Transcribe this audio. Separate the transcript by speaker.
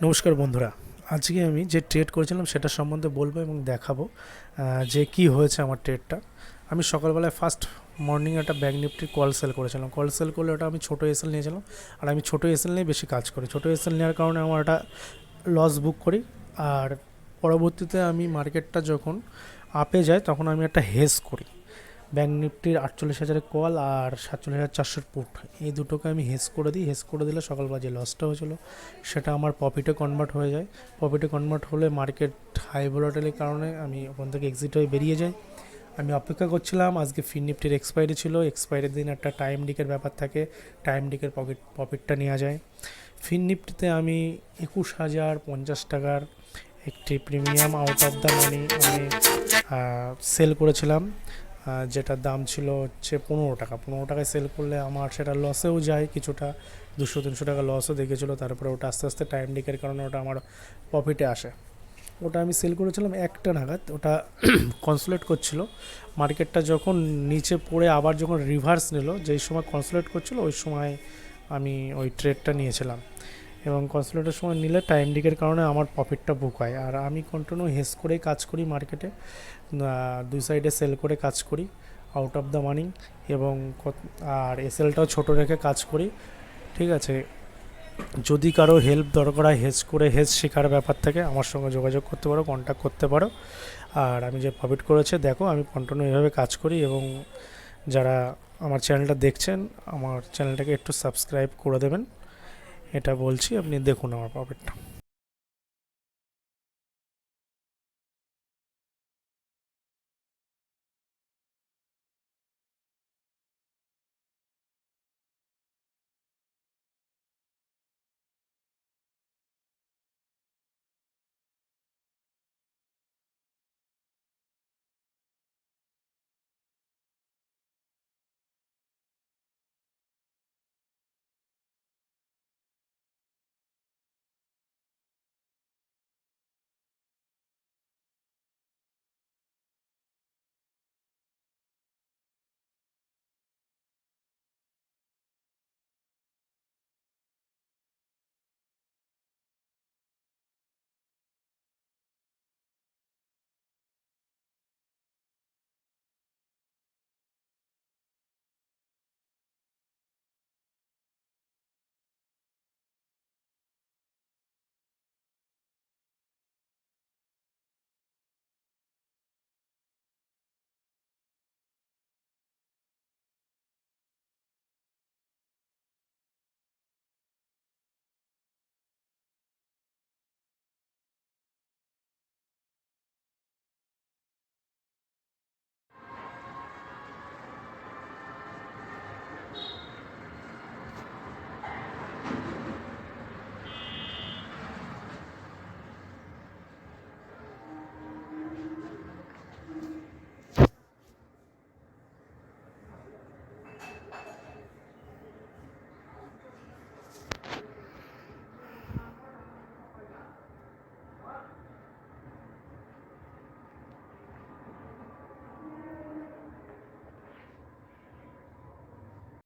Speaker 1: নমস্কার বন্ধুরা, আজকে আমি যে ট্রেড করেছিলাম সেটা সম্বন্ধে বলবো এবং দেখাবো যে কি হয়েছে আমার ট্রেডটা। আমি সকালবেলায় ফার্স্ট মর্নিং একটা ব্যাঙ্ক নিফটির কল সেল করেছিলাম। কল সেল করলে ওটা আমি ছোটো এসএল নিয়েছিলাম, আর আমি ছোটো এসএল নিয়ে বেশি কাজ করি। ছোটো এসএল নেওয়ার কারণে আমার একটা লস বুক করি, আর পরবর্তীতে আমি মার্কেটটা যখন আপে যায় তখন আমি একটা হেজ করি। ব্যাঙ্ক নিফটির 48,000 কল আর 47,400 পুট, এই দুটোকে আমি হেজ করে দিই। হেজ করে দিলে সকালবেলা যে লসটা হয়েছিল সেটা আমার প্রফিটে কনভার্ট হয়ে যায়। প্রফিটে কনভার্ট হলে মার্কেট হাই ভোলাটিলির কারণে আমি ওখান থেকে এক্সিট হয়ে বেরিয়ে যাই। আমি অপেক্ষা করছিলাম, আজকে ফিন নিফটির এক্সপায়ারি ছিল। এক্সপায়ারির দিন একটা টাইম ডিকের ব্যাপার থাকে, টাইম ডিকের প্রফিটটা নেওয়া যায়। ফিন নিফটিতে আমি 21,050 টাকার একটি premium out of the money আমি সেল করেছিলাম, যেটার দাম ছিল হচ্ছে 15 টাকা। 15 টাকায় সেল করলে আমার সেটা লসেও যায় কিছুটা, 200-300 টাকা লসও দেখেছিলো। তারপরে ওটা আস্তে আস্তে টাইম ডিকের কারণে ওটা আমার প্রফিটে আসে। ওটা আমি সেল করেছিলাম 1টা নাগাদ। ওটা কনসোলেট করছিল। মার্কেটটা যখন নিচে পড়ে আবার যখন রিভার্স নিল, যেই সময় কনসোলেট করছিল ওই সময় আমি ওই ট্রেডটা নিয়েছিলাম। এবং কনসোলেটের সময় নিলে টাইম ডিকের কারণে আমার প্রফিটটা বুক হয়। আর আমি কন্টিনিউ হেজ করেই কাজ করি মার্কেটে, দুই সাইডে সেল করে কাজ করি আউট অফ দ্য মানি, এবং আর এসএলটাও ছোটো রেখে কাজ করি। ঠিক আছে, যদি কারো হেল্প দরকার হয় হেজ শেখার ব্যাপার থেকে আমার সঙ্গে যোগাযোগ করতে পারো, কন্ট্যাক্ট করতে পারো। আর আমি যে প্রফিট করেছে দেখো, আমি কন্টিনিউ এভাবে কাজ করি। এবং যারা আমার চ্যানেলটা দেখছেন, আমার চ্যানেলটাকে একটু সাবস্ক্রাইব করে দেবেন, এটা বলছি। আপনি দেখুন আমার প্রফিটটা।